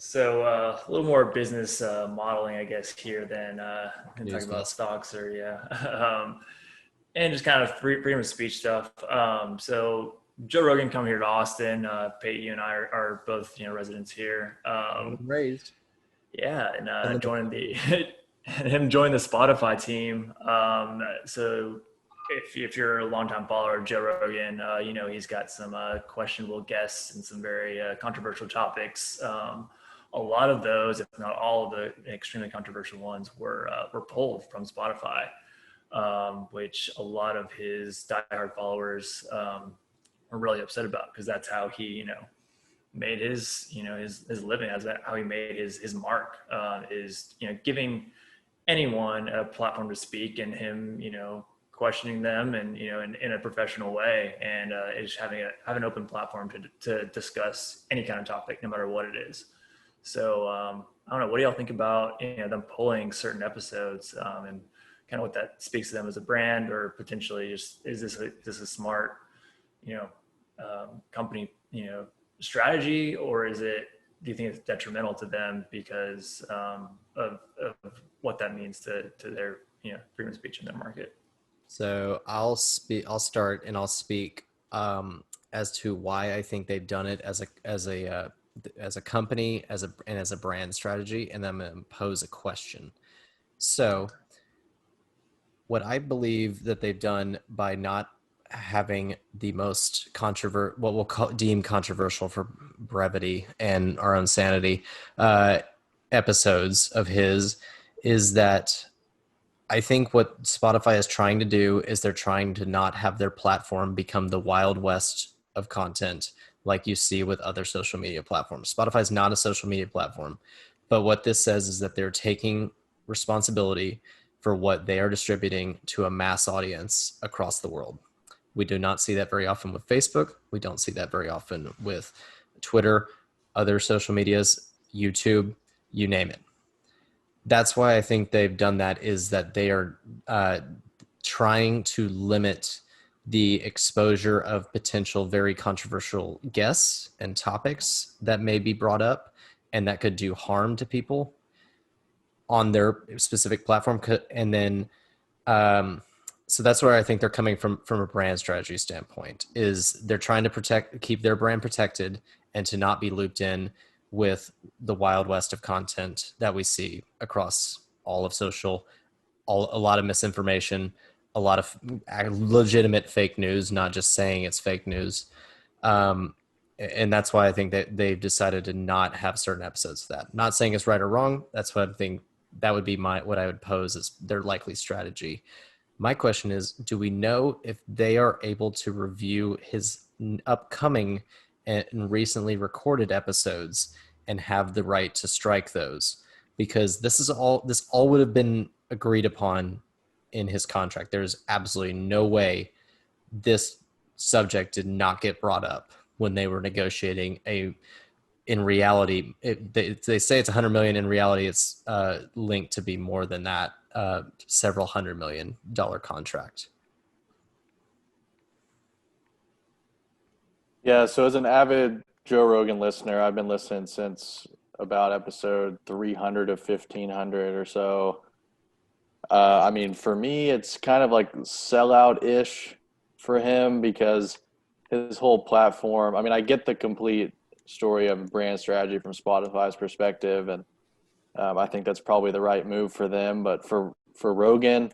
So a little more business modeling, I guess, here than News talking about stuff. stocks or and just kind of freedom of speech stuff. So Joe Rogan come here to Austin. Pate, you and I are both residents here. Born and raised Yeah, and in the joined the him joined the Spotify team. So if you're a longtime follower of Joe Rogan, he's got some questionable guests and some very controversial topics. A lot of those, if not all of the extremely controversial ones, were pulled from Spotify, which a lot of his diehard followers are really upset about because that's how he made his living, as how he made his mark, is giving anyone a platform to speak, and him questioning them, and in a professional way, and is have an open platform to discuss any kind of topic, no matter what it is. So I don't know, what do y'all think about them pulling certain episodes, and kind of what that speaks to them as a brand, or potentially just is this a smart company strategy, or do you think it's detrimental to them because of what that means to their freedom of speech in their market? So I'll start and I'll speak as to why I think they've done it as a company, as a brand strategy, and then I'm going to pose a question. So what I believe that they've done by not having the most what deem controversial for brevity and our own sanity, episodes of his, is that I think what Spotify is trying to do is they're trying to not have their platform become the Wild West of content like you see with other social media platforms. Spotify is not a social media platform, but what this says is that they're taking responsibility for what they are distributing to a mass audience across the world. We do not see that very often with Facebook. We don't see that very often with Twitter, other social medias, YouTube, you name it. That's why I think they've done that, is that they are trying to limit the exposure of potential very controversial guests and topics that may be brought up and that could do harm to people on their specific platform. And then, so that's where I think they're coming from a brand strategy standpoint, is they're trying to keep their brand protected and to not be looped in with the Wild West of content that we see across all of social, a lot of misinformation, a lot of legitimate fake news, not just saying it's fake news. And that's why I think that they've decided to not have certain episodes of that. Not saying it's right or wrong. That's what I think that would be what I would pose as their likely strategy. My question is, do we know if they are able to review his upcoming and recently recorded episodes and have the right to strike those? Because this all would have been agreed upon in his contract. There's absolutely no way this subject did not get brought up when they were negotiating in reality, they say it's 100 million. In reality, it's linked to be more than that, several $100 million contract. Yeah, so as an avid Joe Rogan listener, I've been listening since about episode 300 of 1500 or so. I mean, for me, it's kind of like sellout-ish for him because his whole platform, I mean, I get the complete story of brand strategy from Spotify's perspective, and I think that's probably the right move for them. But for Rogan,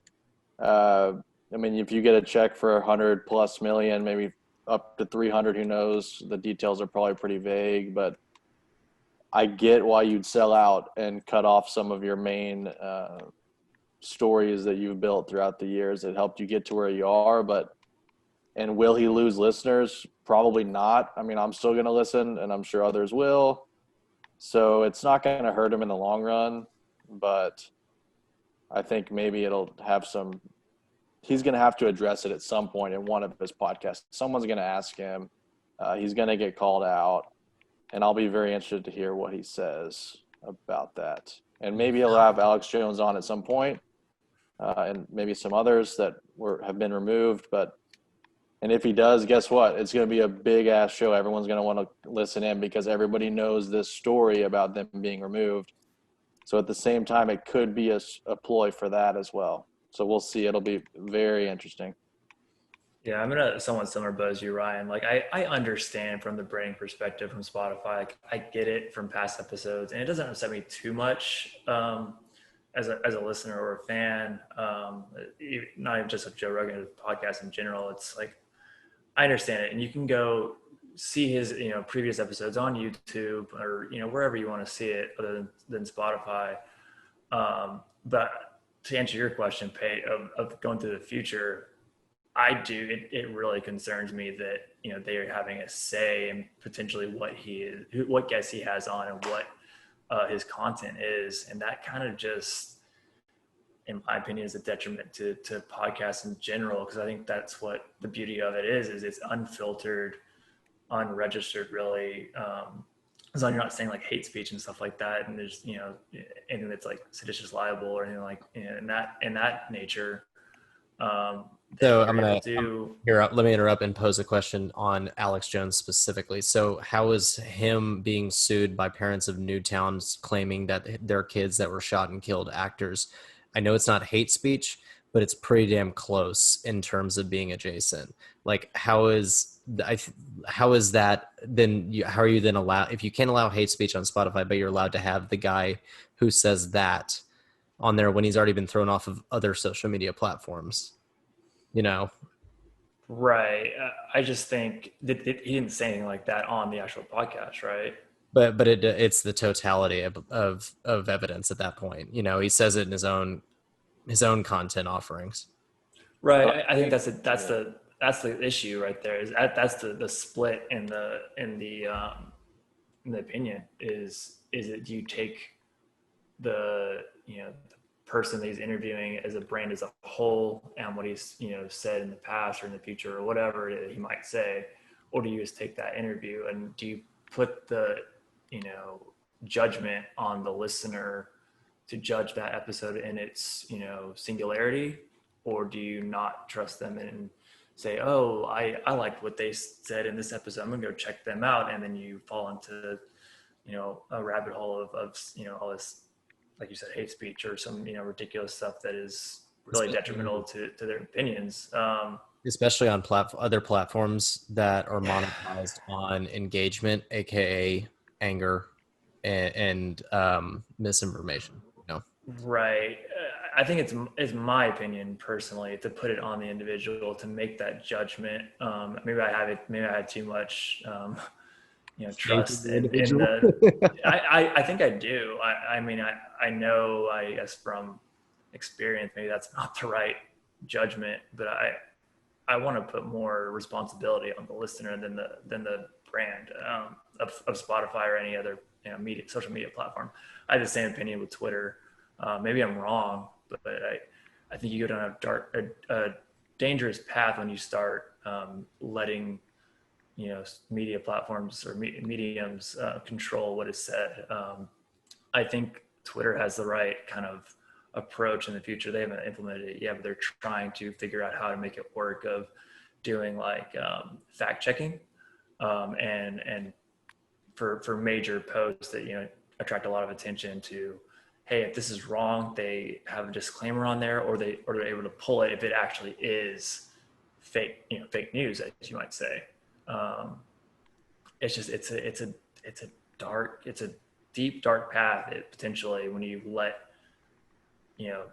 I mean, if you get a check for 100 plus million, maybe up to 300, who knows? The details are probably pretty vague, but I get why you'd sell out and cut off some of your main stories that you've built throughout the years that helped you get to where you are. And will he lose listeners? Probably not. I mean, I'm still going to listen, and I'm sure others will. So it's not going to hurt him in the long run, but I think maybe it'll have some – he's going to have to address it at some point in one of his podcasts. Someone's going to ask him. He's going to get called out, and I'll be very interested to hear what he says about that. And maybe he'll have Alex Jones on at some point, and maybe some others that have been removed. But And if he does, guess what? It's going to be a big ass show. Everyone's going to want to listen in because everybody knows this story about them being removed. So at the same time, it could be a ploy for that as well. So we'll see. It'll be very interesting. Yeah, I'm in a somewhat similar boat as you, Ryan. Like I understand from the branding perspective from Spotify. Like I get it from past episodes, and it doesn't upset me too much as a listener or a fan. Not even just of Joe Rogan podcast in general. It's like I understand it, and you can go see his previous episodes on YouTube or wherever you want to see it, other than Spotify. But to answer your question, Pate, of going through the future, I do. It really concerns me that they are having a say in potentially what he is, what guests he has on, and what his content is, and that kind of just, in my opinion, is a detriment to podcasts in general, because I think that's what the beauty of it is it's unfiltered, unregistered, really. As long as you're not saying like hate speech and stuff like that, and there's anything that's like seditious, libel, or anything like in that nature. Then So you're able to. here. Let me interrupt and pose a question on Alex Jones specifically. So, how is him being sued by parents of Newtowns claiming that their kids that were shot and killed actors? I know it's not hate speech, but it's pretty damn close in terms of being adjacent. Like, how is that then? How are you then allowed, if you can't allow hate speech on Spotify, but you're allowed to have the guy who says that on there when he's already been thrown off of other social media platforms? You know, Right. I just think that he didn't say anything like that on the actual podcast, right? but it's the totality of evidence at that point. He says it in his own content offerings. Right. But I think yeah. that's the issue right there. Is that's the split in the opinion is it, do you take the the person that he's interviewing as a brand as a whole and what he's said in the past or in the future or whatever he might say, or do you just take that interview and do you put the you know judgment on the listener to judge that episode in its singularity, or do you not trust them and say, oh, I liked what they said in this episode, I'm gonna go check them out, and then you fall into a rabbit hole of all this, like you said, hate speech or some ridiculous stuff that is really detrimental to their opinions. Especially on other platforms that are monetized on engagement, aka anger and misinformation. Right. I think it's my opinion personally to put it on the individual to make that judgment. Maybe I had too much Faith in trust the in individual. the. I think I do. I know, I guess from experience maybe that's not the right judgment, but I want to put more responsibility on the listener than the brand of Spotify or any other social media platform. I have the same opinion with Twitter. Maybe I'm wrong, but I think you go down a dangerous path when you start letting media platforms or mediums control what is said. I think Twitter has the right kind of approach in the future. They haven't implemented it yet, but they're trying to figure out how to make it work, of doing like fact checking and for major posts that attract a lot of attention to. Hey, if this is wrong, they have a disclaimer on there, or they're able to pull it if it actually is fake news, as you might say. Um, it's just it's a deep dark path, potentially, when you let an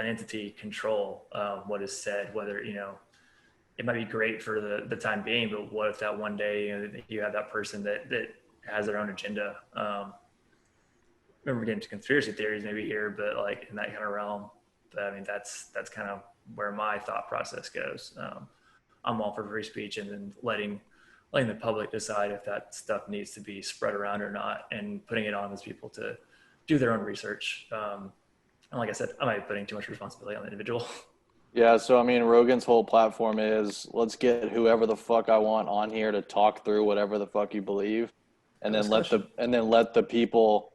entity control what is said. Whether it might be great for the time being, but what if that one day you have that person that has their own agenda? Remember, getting to conspiracy theories maybe here, but like in that kind of realm. But I mean, that's kind of where my thought process goes. I'm all for free speech, and then letting the public decide if that stuff needs to be spread around or not, and putting it on those people to do their own research. And like I said, I might be putting too much responsibility on the individual. Yeah, so I mean, Rogan's whole platform is let's get whoever the fuck I want on here to talk through whatever the fuck you believe, and Have a then let the discussion. people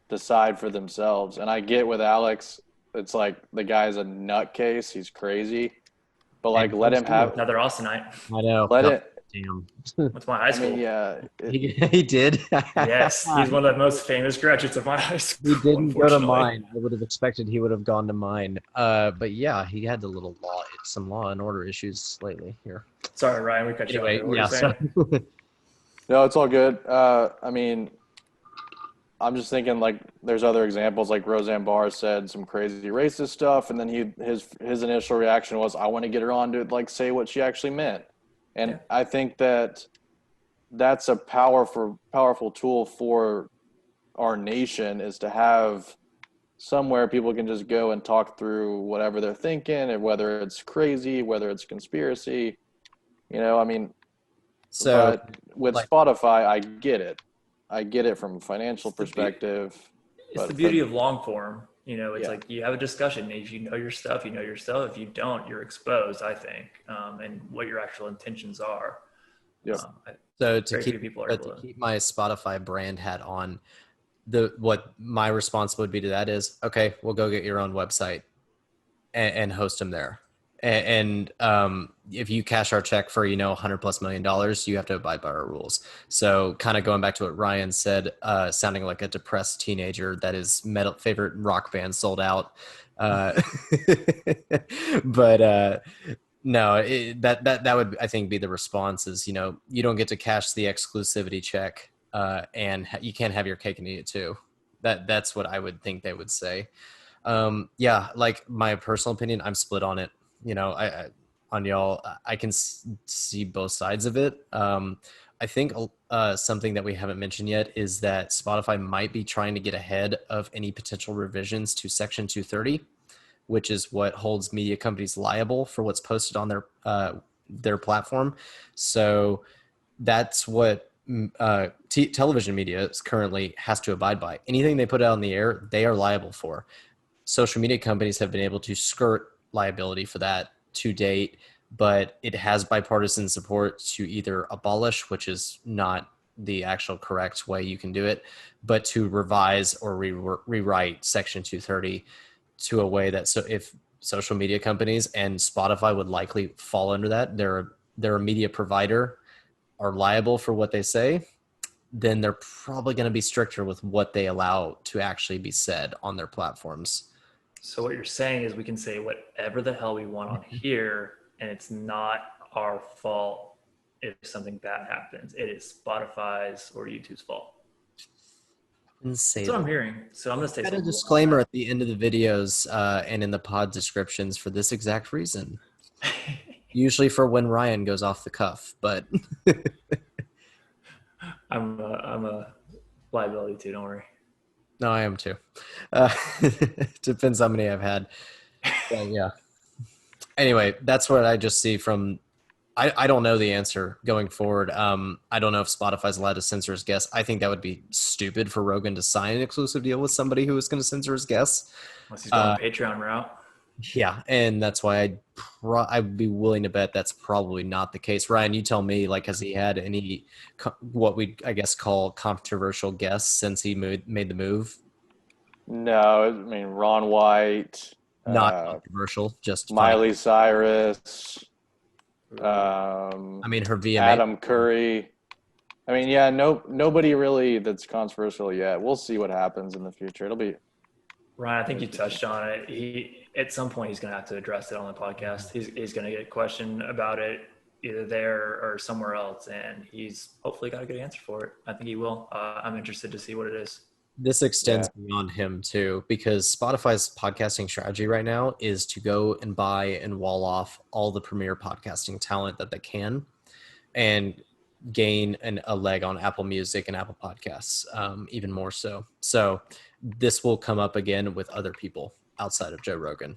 decide for themselves. And I get with Alex, it's like the guy's a nutcase, he's crazy, but like And let him have Another Austinite. I know. let God it. damn. What's my high I mean, school? yeah, He did. Yes, he's one of the most famous graduates of my high He school, didn't go to unfortunately. mine. I would have expected he would have gone to mine. But yeah, he had some law and order issues lately here. Sorry, Ryan, we cut you off Anyway, there. What were you yeah. So saying? no, it's all good. I mean, I'm just thinking like there's other examples like Roseanne Barr said some crazy racist stuff, and then his initial reaction was, I want to get her on to like say what she actually meant, and Yeah. I think that that's a powerful tool for our nation is to have somewhere people can just go and talk through whatever they're thinking and whether it's crazy, whether it's conspiracy, I mean, so but with like Spotify, I get it from a financial It's the perspective, it's the but for beauty of long form. It's yeah, like you have a discussion. If you know your stuff, you know your stuff. If you don't, you're exposed, I think, and what your actual intentions are. yep. so Very few people are but able to to. keep my Spotify brand hat on, what my response would be to that is, okay, we'll go get your own website and host them there. And if you cash our check for $100+ million, you have to abide by our rules. So kind of going back to what Ryan said, sounding like a depressed teenager that his favorite rock band sold out. Uh, but no, that would, I think, be the response is, you don't get to cash the exclusivity check, and you can't have your cake and eat it too. That's what I would think they would say. Yeah, like my personal opinion, I'm split on it. On y'all, I can see both sides of it. I think something that we haven't mentioned yet is that Spotify might be trying to get ahead of any potential revisions to Section 230, which is what holds media companies liable for what's posted on their platform. So that's what television media currently has to abide by. Anything they put out on the air, they are liable for. Social media companies have been able to skirt liability for that to date, but it has bipartisan support to either abolish, which is not the actual correct way you can do it, but to revise or rewrite Section 230 to a way that, so if social media companies and Spotify would likely fall under that, they're a media provider, are liable for what they say, then they're probably going to be stricter with what they allow to actually be said on their platforms. So what you're saying is we can say whatever the hell we want on here, and it's not our fault if something bad happens. It is Spotify's or YouTube's fault. And say That's what that. I'm hearing. So I'm going to say Got a something. disclaimer at the end of the videos and in the pod descriptions for this exact reason. Usually for when Ryan goes off the cuff, but I'm a liability too. Don't worry. no, I am too. Depends how many I've had. But yeah. Anyway, that's what I just see from. I don't know the answer going forward. I don't know if Spotify's allowed to censor his guests. I think that would be stupid for Rogan to sign an exclusive deal with somebody who is going to censor his guests. Unless he's going Patreon route. Yeah, and that's why I'd be willing to bet that's probably not the case. Ryan, you tell me, like, has he had any what we I guess call controversial guests since he made the move? No, I mean Ron White, Not controversial, just funny. Miley Cyrus, I mean, her VMA. Adam Curry. I mean, yeah, nobody really that's controversial yet. We'll see what happens in the future. It'll be Ryan, I think you touched on it. At some point he's going to have to address it on the podcast. He's going to get a question about it either there or somewhere else, and he's hopefully got a good answer for it. I think he will. I'm interested to see what it is. This extends beyond him too, because Spotify's podcasting strategy right now is to go and buy and wall off all the premier podcasting talent that they can, and gain a leg on Apple Music and Apple Podcasts, even more so. So this will come up again with other people outside of Joe Rogan.